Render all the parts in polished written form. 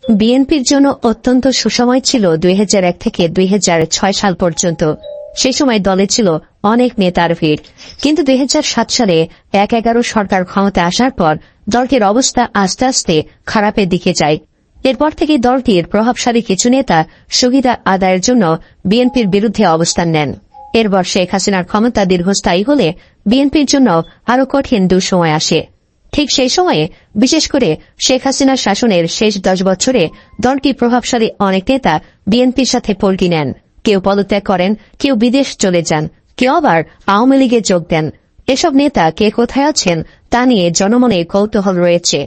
বিএনপির জন্য অত্যন্ত সুসময় ছিল 2001 থেকে 2006 সাল পর্যন্ত। সেই সময় দলে ছিল অনেক নেতার ভিড়, কিন্তু 2007 সালে 1/11 সরকার ক্ষমতা আসার পর দলটির অবস্থা আস্তে আস্তে খারাপের দিকে যায়। এরপর থেকে দলটির প্রভাবশালী কিছু নেতা সুবিধা আদায়ের জন্য বিএনপির বিরুদ্ধে অবস্থান নেন। এরপর শেখ হাসিনার ক্ষমতা দীর্ঘস্থায়ী হলে বিএনপির জন্য আরও কঠিন দুঃসময় আসে। ঠিক সেই সময়ে বিশেষ করে শেখ হাসিনার শাসনের শেষ 10 বছরে দলটির প্রভাবশালী অনেক নেতা বিএনপির সাথে পল্টি নেন। কেউ পদত্যাগ করেন, কেউ বিদেশ চলে যান, কেউ আবার আওয়ামী লীগে যোগ দেন। এসব নেতা কে কোথায় আছেন তা নিয়ে জনমনে কৌতূহল রয়েছে।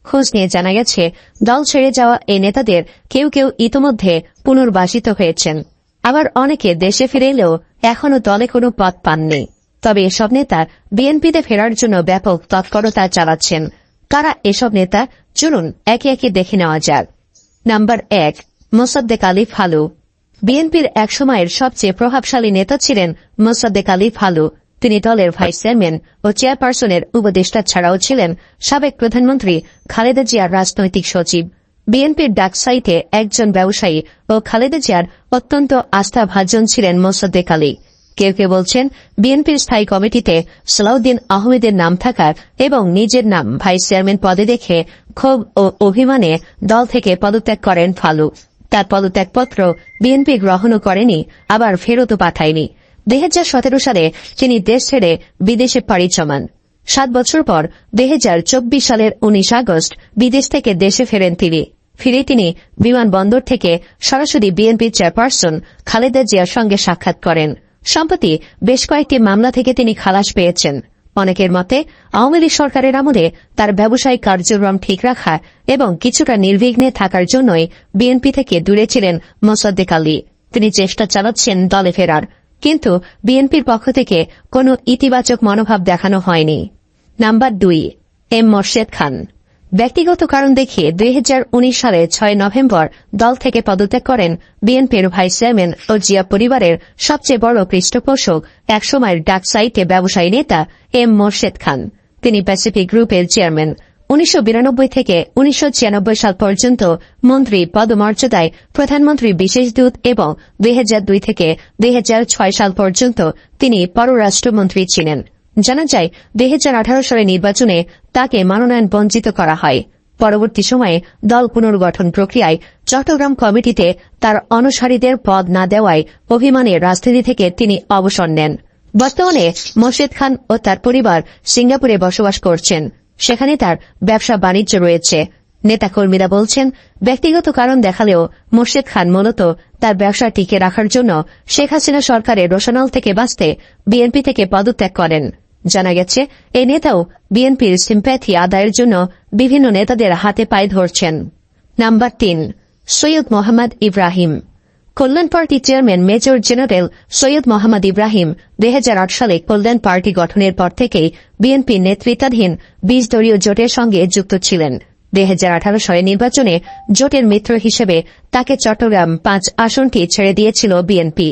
খোঁজ নিয়ে জানা গেছে, দল ছেড়ে যাওয়া এই নেতাদের কেউ কেউ ইতোমধ্যে পুনর্বাসিত হয়েছেন, আবার অনেকে দেশে ফিরে এলেও এখনও দলে কোনো পদ পাননি। তবে এসব নেতা বিএনপিতে ফেরার জন্য ব্যাপক তৎপরতা চালাচ্ছেন। কারা এসব নেতা, চলুন একে একে দেখে নেওয়া যাক। নাম্বার 1, মোসাদ্দেক আলী ফালু। বিএনপির একসময়ের সবচেয়ে প্রভাবশালী নেতা ছিলেন মোসাদ্দেক আলী ফালু। তিনি দলের ভাইস চেয়ারম্যান ও চেয়ারপারসনের উপদেষ্টা ছাড়াও ছিলেন সাবেক প্রধানমন্ত্রী খালেদা জিয়ার রাজনৈতিক সচিব। বিএনপির ডাকসাইতে একজন ব্যবসায়ী ও খালেদা জিয়ার অত্যন্ত আস্থাভাজন ছিলেন মোসাদ্দেক আলী। কেউ কেউ বলছেন, বিএনপির স্থায়ী কমিটিতে সালাউদ্দিন আহমেদের নাম থাকার এবং নিজের নাম ভাইস চেয়ারম্যান পদে দেখে ক্ষোভ ও অভিমানে দল থেকে পদত্যাগ করেন ফালু। তার পদত্যাগপত্র বিএনপি গ্রহণও করেনি, আবার ফেরতও পাঠায়নি। 2017 সালে তিনি দেশ ছেড়ে বিদেশে পাড়ি জমান। 7 বছর পর 2024 সালের 19 আগস্ট বিদেশ থেকে দেশে ফেরেন তিনি। ফিরে তিনি বিমানবন্দর থেকে সরাসরি বিএনপির চেয়ারপারসন খালেদা জিয়ার সঙ্গে সাক্ষাৎ করেন। সম্প্রতি বেশ কয়েকটি মামলা থেকে তিনি খালাস পেয়েছেন। অনেকের মতে, আওয়ামী লীগ সরকারের আমলে তার ব্যবসায়িক কার্যক্রম ঠিক রাখা এবং কিছুটা নির্বিঘ্নে থাকার জন্যই বিএনপি থেকে দূরে ছিলেন মোসাদ্দেক আলী। তিনি চেষ্টা চালাচ্ছেন দলে ফেরার, কিন্তু বিএনপির পক্ষ থেকে কোনো ইতিবাচক মনোভাব দেখানো হয়নি। নাম্বার 2, এম মোর্শেদ খান। ব্যক্তিগত কারণ দেখিয়ে 2019 সালে 6 নভেম্বর দল থেকে পদত্যাগ করেন বিএনপির ভাইস চেয়ারম্যান ও জিয়া পরিবারের সবচেয়ে বড় পৃষ্ঠপোষক, একসময়ের ডাকসাইটে ব্যবসায়ী নেতা এম মোর্শেদ খান। তিনি প্যাসিফিক গ্রুপের চেয়ারম্যান। 1992 থেকে 1996 সাল পর্যন্ত মন্ত্রী পদমর্যাদায় প্রধানমন্ত্রীর বিশেষ দূত এবং 2002 থেকে 2006 সাল পর্যন্ত তিনি পররাষ্ট্রমন্ত্রী ছিলেন। জানা যায়, 2018 সালের নির্বাচনে তাকে মনোনয়ন বঞ্চিত করা হয়। পরবর্তী সময়ে দল পুনর্গঠন প্রক্রিয়ায় চট্টগ্রাম কমিটিতে তার অনুসারীদের পদ না দেওয়ায় অভিমানে রাজনীতি থেকে তিনি অবসর নেন। বর্তমানে মোর্শেদ খান ও তার পরিবার সিঙ্গাপুরে বসবাস করছেন। সেখানে তার ব্যবসা বাণিজ্য রয়েছে। নেতাকর্মীরা বলছেন, ব্যক্তিগত কারণ দেখালেও মোর্শেদ খান মূলত তার ব্যবসা টিকে রাখার জন্য শেখ হাসিনা সরকারের রোশনাল থেকে বাঁচতে বিএনপি থেকে পদত্যাগ করেন। জানা গেছে, এই নেতাও বিএনপির সিম্প্যাথি আদায়ের জন্য বিভিন্ন নেতাদের হাতে পায়ে ধরছেন। Number 3, Syed Mohammad Ibrahim. Kalyan party chairman major general Syed Mohammad Ibrahim 2008 সালে কল্যাণ পার্টি গঠনের পর থেকেই বিএনপি নেতৃত্বাধীন 20 দলীয় জোটের সঙ্গে যুক্ত ছিলেন। 2018 সালের নির্বাচনে জোটের মিত্র হিসেবে তাকে চট্টগ্রাম 5 আসনটি ছেড়ে দিয়েছিল বিএনপি।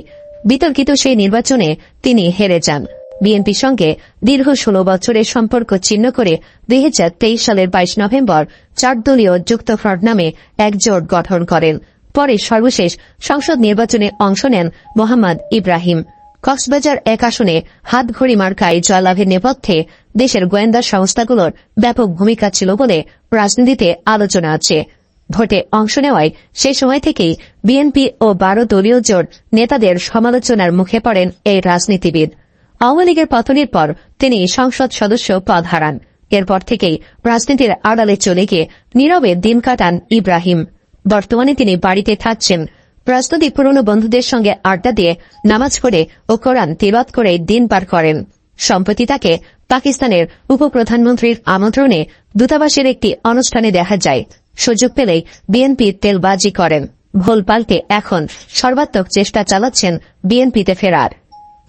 বিতর্কিত সেই নির্বাচনে তিনি হেরে যান। বিএনপির সঙ্গে দীর্ঘ 16 বছরের সম্পর্ক ছিন্ন করে 2023 সালের 22 নভেম্বর 4 দলীয় যুক্তফ্রন্ট নামে এক জোট গঠন করেন। পরে সর্বশেষ সংসদ নির্বাচনে অংশ নেন মোহাম্মদ ইব্রাহিম। কক্সবাজার 1 আসনে হাতঘড়ি মার্কায় জয়লাভের নেপথ্যে দেশের গোয়েন্দা সংস্থাগুলোর ব্যাপক ভূমিকা ছিল বলে রাজনীতিতে আলোচনা আছে। ভোটে অংশ নেওয়ায় সে সময় থেকেই বিএনপি ও 12 দলীয় জোট নেতাদের সমালোচনার মুখে পড়েন এই রাজনীতিবিদ। আওয়ামী লীগের পতনের পর তিনি সংসদ সদস্য পদ হারান। এরপর থেকেই রাজনীতির আড়ালে চলে গিয়ে নীরবে দিন কাটান ইব্রাহিম। বর্তমানে তিনি বাড়িতে থাকছেন। রাজনৈতিক পুরনো বন্ধুদের সঙ্গে আড্ডা দিয়ে, নামাজ পড়ে ও কোরআন তিলাওয়াত করে দিন পার করেন। সম্প্রতি তাকে পাকিস্তানের উপপ্রধানমন্ত্রীর আমন্ত্রণে দূতাবাসের একটি অনুষ্ঠানে দেখা যায়। সুযোগ পেলেই বিএনপি তেলবাজি করেন। ভুল পাল্টে এখন সর্বাত্মক চেষ্টা চালাচ্ছেন বিএনপিতে ফেরার।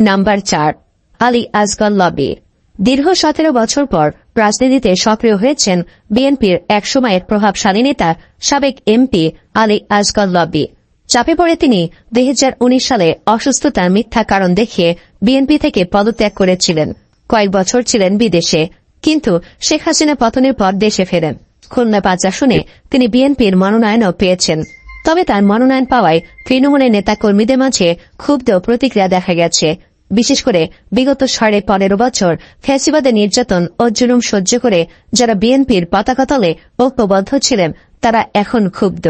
নাম্বার 4, আলী আসগর লবি। দীর্ঘ 17 বছর পর রাজনীতিতে সক্রিয় হয়েছেন বিএনপির একসময়ের প্রভাবশালী নেতা সাবেক এমপি আলী আসগর লবি। চাপে পড়ে তিনি 2019 সালে অসুস্থতার মিথ্যা কারণ দেখিয়ে বিএনপি থেকে পদত্যাগ করেছিলেন। কয়েক বছর ছিলেন বিদেশে, কিন্তু শেখ হাসিনা পতনের পর দেশে ফেরেন। খুলনা ৫ আসনে তিনি বিএনপির মনোনয়নও পেয়েছেন। তবে তার মনোনয়ন পাওয়ায় তৃণমূলের নেতাকর্মীদের মাঝে ক্ষুব্ধ প্রতিক্রিয়া দেখা গেছে। বিশেষ করে বিগত 15.5 বছর ফ্যাসিবাদের নির্যাতন ও জুলুম সহ্য করে যারা বিএনপির পতাকা তলে ঐক্যবদ্ধ ছিলেন তারা এখন ক্ষুব্ধ।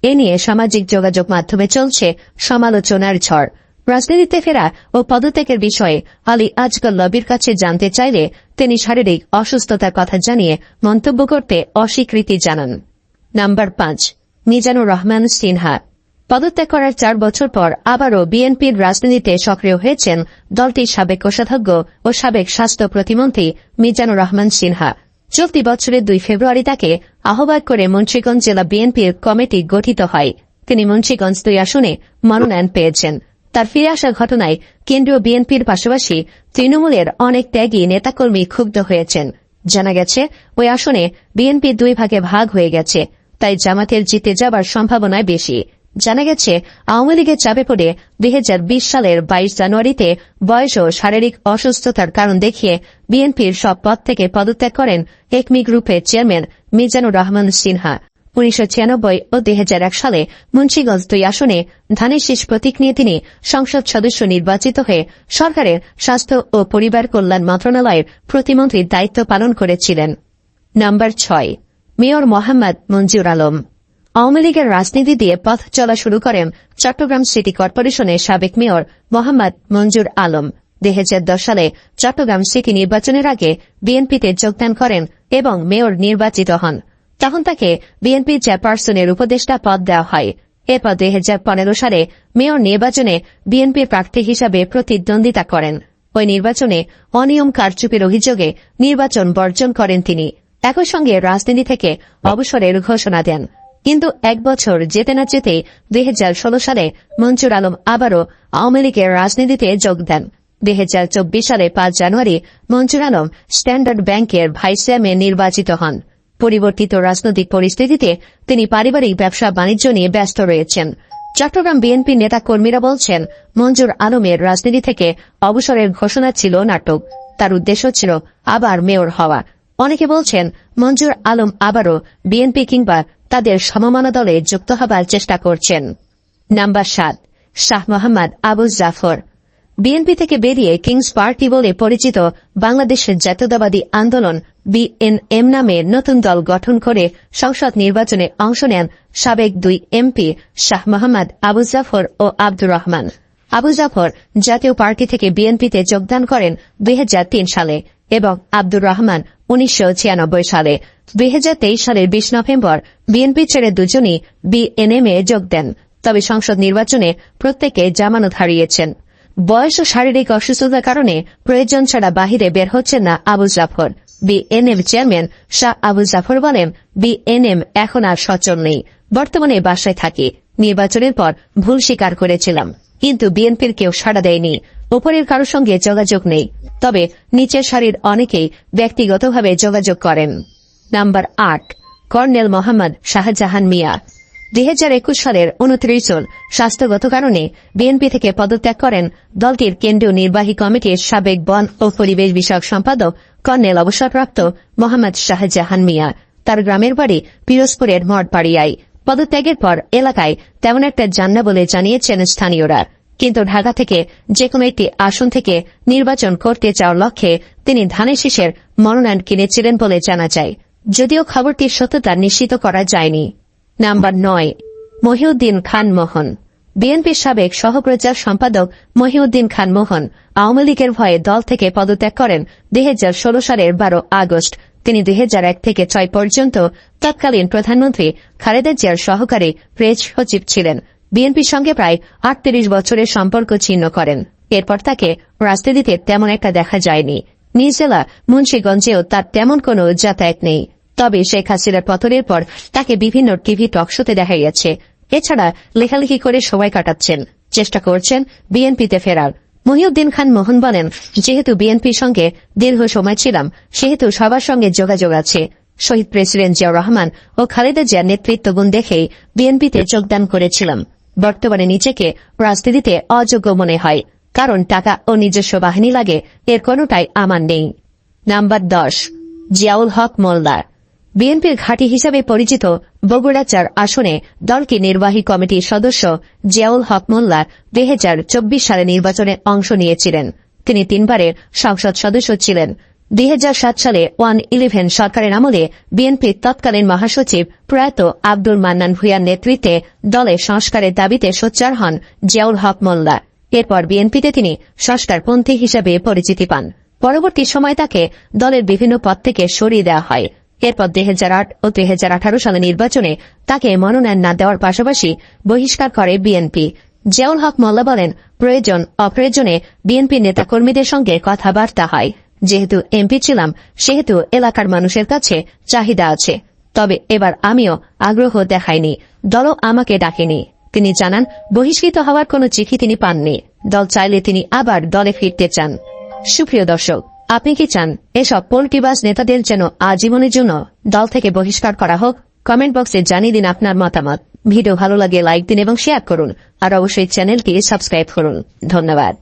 এ নিয়ে সামাজিক যোগাযোগ মাধ্যমে চলছে সমালোচনার ঝড়। রাজনীতিতে ফেরা ও পদত্যাগের বিষয়ে আলী আজকাল লবির কাছে জানতে চাইলে তিনি শারীরিক অসুস্থতার কথা জানিয়ে মন্তব্য করতে অস্বীকৃতি জানান। নাম্বার 5, মিজানুর রহমান সিনহা। পদত্যাগ করার 4 বছর পর আবারও বিএনপির রাজনীতিতে সক্রিয় হয়েছেন দলটির সাবেক কোষাধ্যক্ষ ও সাবেক স্বাস্থ্য প্রতিমন্ত্রী মিজানুর রহমান সিনহা। চলতি বছরের 2 ফেব্রুয়ারি তাকে আহ্বায়ক করে মুন্সিগঞ্জ জেলা বিএনপির কমিটি গঠিত হয়। তিনি মুন্সিগঞ্জ 2 আসনে মনোনয়ন পেয়েছেন। তার ফিরে আসার ঘটনায় কেন্দ্রীয় বিএনপির পাশাপাশি তৃণমূলের অনেক ত্যাগী নেতাকর্মী ক্ষুব্ধ হয়েছেন। জানা গেছে ওই আসনে বিএনপি 2 ভাগে ভাগ হয়ে গেছে, তাই জামাতের জিতে যাবার সম্ভাবনা বেশি। জানা গেছে আওয়ামী লীগের চাপে পড়ে 2020 সালের 22 জানুয়ারিতে বয়স ও শারীরিক অসুস্থতার কারণ দেখিয়ে বিএনপির সব পদ থেকে পদত্যাগ করেন একমি গ্রুপের চেয়ারম্যান মিজানুর রহমান সিনহা। 1996 ও 2001 সালে মুন্সিগঞ্জ 2 আসনে ধানের শীষ প্রতীক নিয়ে তিনি সংসদ সদস্য নির্বাচিত হয়ে সরকারের স্বাস্থ্য ও পরিবার কল্যাণ মন্ত্রণালয়ের প্রতিমন্ত্রীর দায়িত্ব পালন করেছিলেন। নাম্বার 6, মেয়র মোহাম্মদ মঞ্জুর আলম। আওয়ামী লীগের রাজনীতি দিয়ে পথ চলা শুরু করেন চট্টগ্রাম সিটি কর্পোরেশনের সাবেক মেয়র মোহাম্মদ মঞ্জুর আলম। 2010 সালে চট্টগ্রাম সিটি নির্বাচনের আগে বিএনপিতে যোগদান করেন এবং মেয়র নির্বাচিত হন। তখন তাকে বিএনপি চেয়ারপারসনের উপদেষ্টা পদ দেওয়া হয়। এরপর 2015 সালে মেয়র নির্বাচনে বিএনপির প্রার্থী হিসাবে প্রতিদ্বন্দ্বিতা করেন। ওই নির্বাচনে অনিয়ম কারচুপির অভিযোগে নির্বাচন বর্জন করেন তিনি। একই সঙ্গে রাজনীতি থেকে অবসরের ঘোষণা দেন। কিন্তু 1 বছর যেতে না যেতেই 2016 সালে মঞ্জুর আলম আবারও আওয়ামী লীগের রাজনীতিতে যোগ দেন। 2024 সালে 5 জানুয়ারি মঞ্জুর আলম স্ট্যান্ডার্ড ব্যাংকের ভাইস চেয়ারম্যান নির্বাচিত হন। পরিবর্তিত রাজনৈতিক পরিস্থিতিতে তিনি পারিবারিক ব্যবসা বাণিজ্য নিয়ে ব্যস্ত রয়েছেন। চট্টগ্রাম বিএনপি নেতা কর্মীরা বলছেন মঞ্জুর আলমের রাজনীতি থেকে অবসরের ঘোষণা ছিল নাটক। তার উদ্দেশ্য ছিল আবার মেয়র হওয়া। অনেকে বলছেন মঞ্জুর আলম আবারও বিএনপি কিংবা তাদের সমমনা দলে যুক্ত হবার চেষ্টা করছেন। নাম্বার 7, শাহ মোহাম্মদ আবু জাফর। বিএনপি থেকে বেরিয়ে কিংস পার্টি বলে পরিচিত বাংলাদেশের জাতীয়তাবাদী আন্দোলন বিএনএম নামে নতুন দল গঠন করে সংসদ নির্বাচনে অংশ নেন সাবেক 2 এমপি শাহ মোহাম্মদ আবু জাফর ও আব্দুর রহমান। আবু জাফর জাতীয় পার্টি থেকে বিএনপিতে যোগদান করেন 2003 সালে এবং আব্দুর রহমান 1996 সালে। 2023 সালের 20 নভেম্বর বিএনপি ছেড়ে দুজনই বিএনএম এ যোগ দেন। তবে সংসদ নির্বাচনে প্রত্যেকে জামানত হারিয়েছেন। বয়স ও শারীরিক অসুস্থতার কারণে প্রয়োজন ছাড়া বাহিরে বের হচ্ছেন না আবু জাফর। বিএনএম চেয়ারম্যান শাহ আবু জাফর বলেন, বিএনএম এখন আর সচল নেই, বর্তমানে বাসায় থাকি। নির্বাচনের পর ভুল স্বীকার করেছিলাম, কিন্তু বিএনপির কেউ সাড়া দেয়নি। উপরের কারোর সঙ্গে যোগাযোগ নেই, তবে নিচের সারির অনেকেই ব্যক্তিগতভাবে যোগাযোগ করেন। নাম্বার 8, কর্নেল মোহাম্মদ শাহজাহান মিয়া। 2021 সালের 29 জুন স্বাস্থ্যগত কারণে বিএনপি থেকে পদত্যাগ করেন দলটির কেন্দ্রীয় নির্বাহী কমিটির সাবেক বন ও পরিবেশ বিষয়ক সম্পাদক কর্নেল অবসরপ্রাপ্ত মোহাম্মদ শাহজাহান মিয়া। তার গ্রামের বাড়ি পিরোজপুরের মঠবাড়িয়ায়। পদত্যাগের পর এলাকায় তেমন একটা যান না বলে জানিয়েছেন স্থানীয়রা। কিন্তু ঢাকা থেকে যেকোনো একটি আসন থেকে নির্বাচন করতে চাওয়ার লক্ষ্যে তিনি ধানের শীষের মনোনয়ন কিনেছিলেন বলে জানা যায়, যদিও খবরটির সত্যতা নিশ্চিত করা যায়নি। নাম্বার 9, মহিউদ্দিন খান মোহন। বিএনপির সাবেক সহপ্রচার সম্পাদক মহিউদ্দিন খান মোহন আওয়ামী লীগের ভয়ে দল থেকে পদত্যাগ করেন 2016 সালের 12 আগস্ট। তিনি 2001 থেকে 6 পর্যন্ত তৎকালীন প্রধানমন্ত্রী খালেদা জিয়ার সহকারী প্রেস সচিব ছিলেন। বিএনপির সঙ্গে প্রায় 38 বছরের সম্পর্ক ছিন্ন করেন। এরপর তাকে রাজনীতিতে তেমন একটা দেখা যায়নি। নিজ জেলা মুন্সিগঞ্জেও তার তেমন কোনো যাতায়াত নেই। তবে শেখ হাসিনার পতনের পর তাকে বিভিন্ন টিভি টকশোতে দেখা গেছে। এছাড়া লেখালেখি করে সময় কাটাচ্ছেন, চেষ্টা করছেন বিএনপিতে ফেরার। মহিউদ্দিন খান মোহন বলেন, যেহেতু বিএনপির সঙ্গে দীর্ঘ সময় ছিলাম, সেহেতু সবার সঙ্গে যোগাযোগ আছে। শহীদ প্রেসিডেন্ট জিয়াউর রহমান ও খালেদা জিয়ার নেতৃত্বগুণ দেখেই বিএনপিতে যোগদান করেছিলাম। বর্তমানে নিজেকে রাজনীতিতে অযোগ্য মনে হয়, কারণ টাকা ও নিজস্ব বাহিনী লাগে, এর কোনোটাই আমার নেই। নাম্বার 10, জিয়াউল হক মোল্লা। বিএনপির ঘাঁটি হিসাবে পরিচিত বগুড়া ৪ আসনে দলকে নির্বাহী কমিটির সদস্য জিয়াউল হক মোল্লা 2024 সালে নির্বাচনে অংশ নিয়েছিলেন। তিনি 3 বারের সংসদ সদস্য ছিলেন। 2007 সালে 1-11 সরকারের আমলে বিএনপির তৎকালীন মহাসচিব প্রয়াত আব্দুল মান্নান ভূঁইয়ার নেতৃত্বে দলের সংস্কারের দাবিতে সোচ্চার হন জিয়াউল হক মোল্লা। এরপর বিএনপিতে তিনি সংস্কারপন্থী হিসাবে পরিচিতি পান। পরবর্তী সময় তাকে দলের বিভিন্ন পদ থেকে সরিয়ে দেওয়া হয়। এরপর 2008 ও 2018 সালে নির্বাচনে তাকে মনোনয়ন না দেওয়ার পাশাপাশি বহিষ্কার করে বিএনপি। জিয়াউল হক মোল্লা বলেন, প্রয়োজন অপ্রয়োজনে বিএনপি নেতাকর্মীদের সঙ্গে কথাবার্তা হয়। যেহেতু এমপি ছিলাম সেহেতু এলাকার মানুষের কাছে চাহিদা আছে। তবে এবার আমিও আগ্রহ দেখাইনি, দলও আমাকে ডাকেনি। তিনি জানান, বহিষ্কৃত হওয়ার কোনো চিঠি তিনি পাননি। দল চাইলে তিনি আবার দলে ফিরতে চান। সুপ্রিয় দর্শক, আপনি কি চান এসব পোল্টিবাজ নেতাদের যেন আজীবনের জন্য দল থেকে বহিষ্কার করা হোক? কমেন্ট বক্সে জানিয়ে দিন আপনার মতামত। ভিডিও ভালো লাগে লাইক দিন এবং শেয়ার করুন, আর অবশ্যই চ্যানেলটি সাবস্ক্রাইব করুন। ধন্যবাদ।